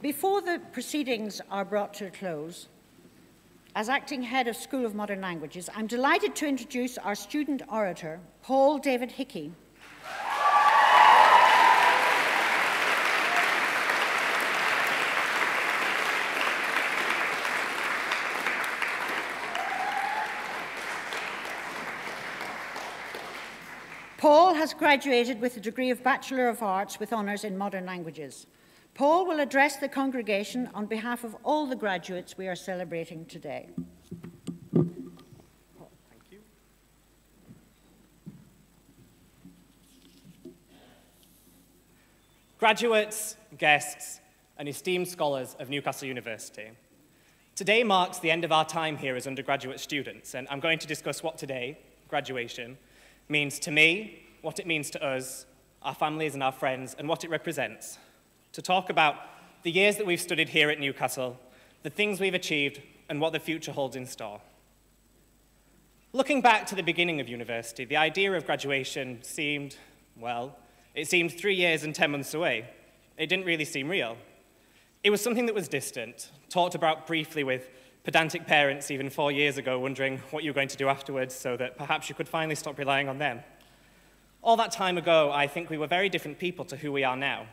Before the proceedings are brought to a close, as acting head of School of Modern Languages, I'm delighted to introduce our student orator, Paul David Hickey. Paul has graduated with a degree of Bachelor of Arts with honours in Modern Languages. Paul will address the congregation on behalf of all the graduates we are celebrating today. Thank you. Graduates, guests, and esteemed scholars of Newcastle University, today marks the end of our time here as undergraduate students, and I'm going to discuss what today, graduation, means to me, what it means to us, our families and our friends, and what it represents. To talk about the years that we've studied here at Newcastle, the things we've achieved, and what the future holds in store. Looking back to the beginning of university, the idea of graduation seemed, well, it seemed 3 years and 10 months away. It didn't really seem real. It was something that was distant, talked about briefly with pedantic parents even 4 years ago, wondering what you were going to do afterwards so that perhaps you could finally stop relying on them. All that time ago, I think we were very different people to who we are now.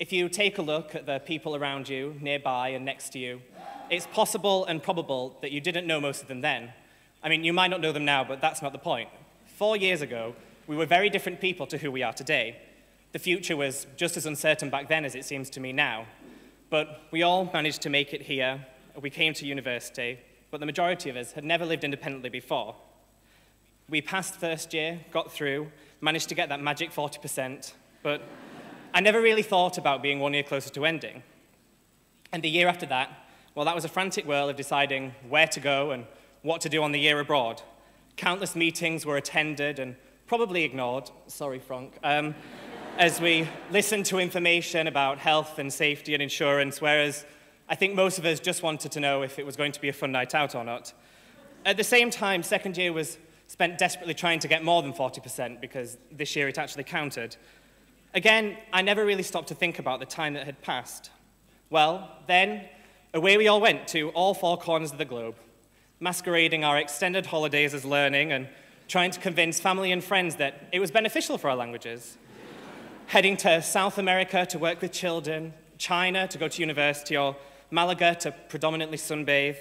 If you take a look at the people around you, nearby and next to you, it's possible and probable that you didn't know most of them then. I mean, you might not know them now, but that's not the point. 4 years ago, we were very different people to who we are today. The future was just as uncertain back then as it seems to me now. But we all managed to make it here. We came to university, but the majority of us had never lived independently before. We passed first year, got through, managed to get that magic 40%, but I never really thought about being 1 year closer to ending. And the year after that, well, that was a frantic whirl of deciding where to go and what to do on the year abroad. Countless meetings were attended and probably ignored, sorry, Frank, as we listened to information about health and safety and insurance, whereas I think most of us just wanted to know if it was going to be a fun night out or not. At the same time, second year was spent desperately trying to get more than 40% because this year it actually counted. Again, I never really stopped to think about the time that had passed. Well, then, away we all went to all 4 corners of the globe, masquerading our extended holidays as learning and trying to convince family and friends that it was beneficial for our languages. Heading to South America to work with children, China to go to university, or Malaga to predominantly sunbathe.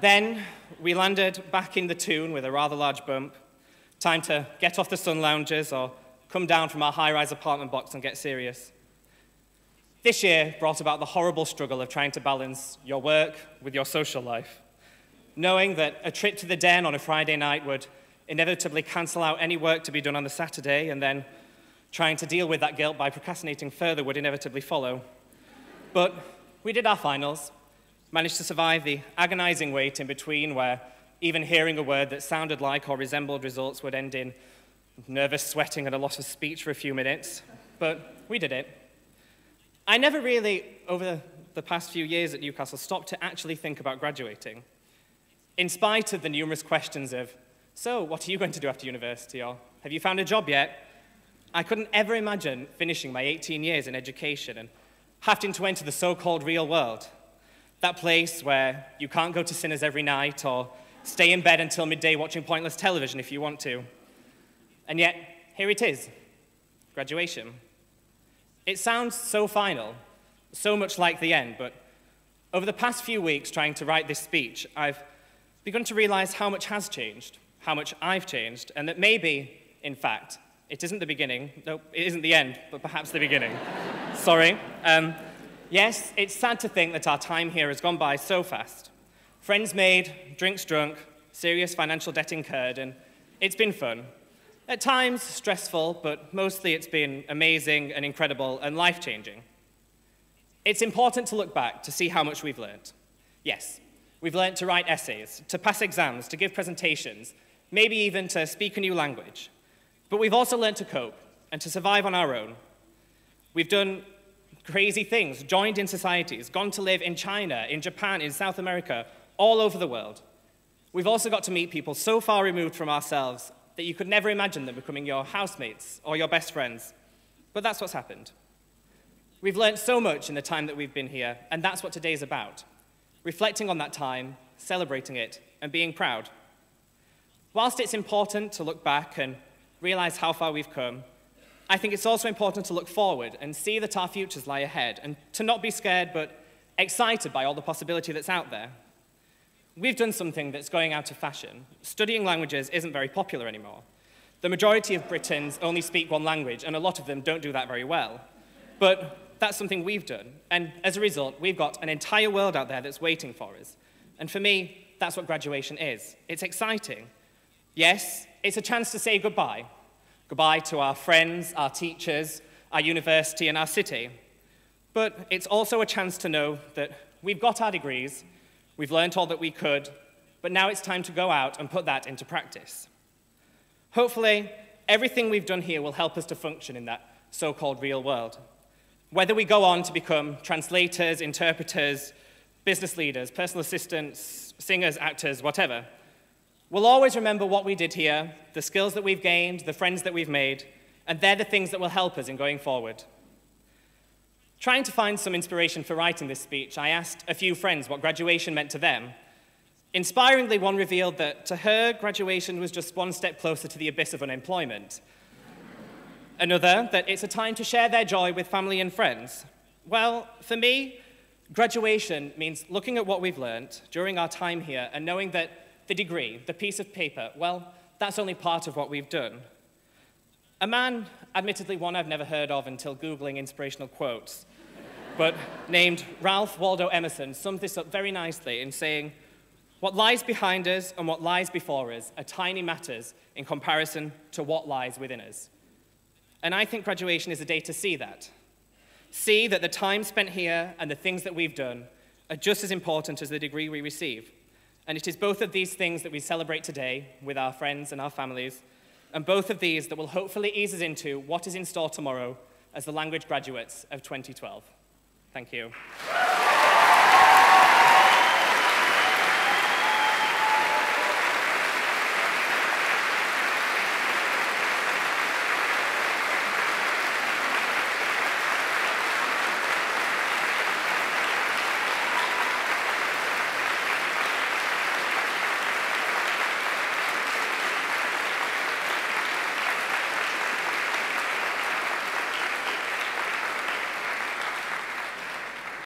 Then we landed back in the Toon with a rather large bump. Time to get off the sun lounges or come down from our high-rise apartment box and get serious. This year brought about the horrible struggle of trying to balance your work with your social life, knowing that a trip to the den on a Friday night would inevitably cancel out any work to be done on the Saturday, and then trying to deal with that guilt by procrastinating further would inevitably follow. But we did our finals, managed to survive the agonizing wait in between where even hearing a word that sounded like or resembled results would end in nervous sweating and a loss of speech for a few minutes, but we did it. I never really, over the past few years at Newcastle, stopped to actually think about graduating. In spite of the numerous questions of, so what are you going to do after university, or have you found a job yet? I couldn't ever imagine finishing my 18 years in education and having to enter the so-called real world. That place where you can't go to Sinners every night or stay in bed until midday watching pointless television if you want to. And yet, here it is, graduation. It sounds so final, so much like the end, but over the past few weeks trying to write this speech, I've begun to realize how much has changed, how much I've changed, and that maybe, in fact, it isn't the beginning, no, it isn't the end, but perhaps the beginning. Sorry. Yes, it's sad to think that our time here has gone by so fast. Friends made, drinks drunk, serious financial debt incurred, and it's been fun. At times, stressful, but mostly it's been amazing and incredible and life-changing. It's important to look back to see how much we've learned. Yes, we've learned to write essays, to pass exams, to give presentations, maybe even to speak a new language. But we've also learned to cope and to survive on our own. We've done crazy things, joined in societies, gone to live in China, in Japan, in South America, all over the world. We've also got to meet people so far removed from ourselves that you could never imagine them becoming your housemates or your best friends. But that's what's happened. We've learned so much in the time that we've been here, and that's what today's about. Reflecting on that time, celebrating it, and being proud. Whilst it's important to look back and realize how far we've come, I think it's also important to look forward and see that our futures lie ahead, and to not be scared but excited by all the possibility that's out there. We've done something that's going out of fashion. Studying languages isn't very popular anymore. The majority of Britons only speak one language, and a lot of them don't do that very well. But that's something we've done, and as a result, we've got an entire world out there that's waiting for us. And for me, that's what graduation is. It's exciting. Yes, it's a chance to say goodbye. Goodbye to our friends, our teachers, our university, and our city. But it's also a chance to know that we've got our degrees, we've learned all that we could, but now it's time to go out and put that into practice. Hopefully, everything we've done here will help us to function in that so-called real world. Whether we go on to become translators, interpreters, business leaders, personal assistants, singers, actors, whatever, we'll always remember what we did here, the skills that we've gained, the friends that we've made, and they're the things that will help us in going forward. Trying to find some inspiration for writing this speech, I asked a few friends what graduation meant to them. Inspiringly, one revealed that to her, graduation was just one step closer to the abyss of unemployment. Another, that it's a time to share their joy with family and friends. Well, for me, graduation means looking at what we've learned during our time here and knowing that the degree, the piece of paper, well, that's only part of what we've done. A man, admittedly one I've never heard of until Googling inspirational quotes, but named Ralph Waldo Emerson, summed this up very nicely in saying, "What lies behind us and what lies before us are tiny matters in comparison to what lies within us." And I think graduation is a day to see that. See that the time spent here and the things that we've done are just as important as the degree we receive. And it is both of these things that we celebrate today with our friends and our families, and both of these that will hopefully ease us into what is in store tomorrow as the language graduates of 2012. Thank you.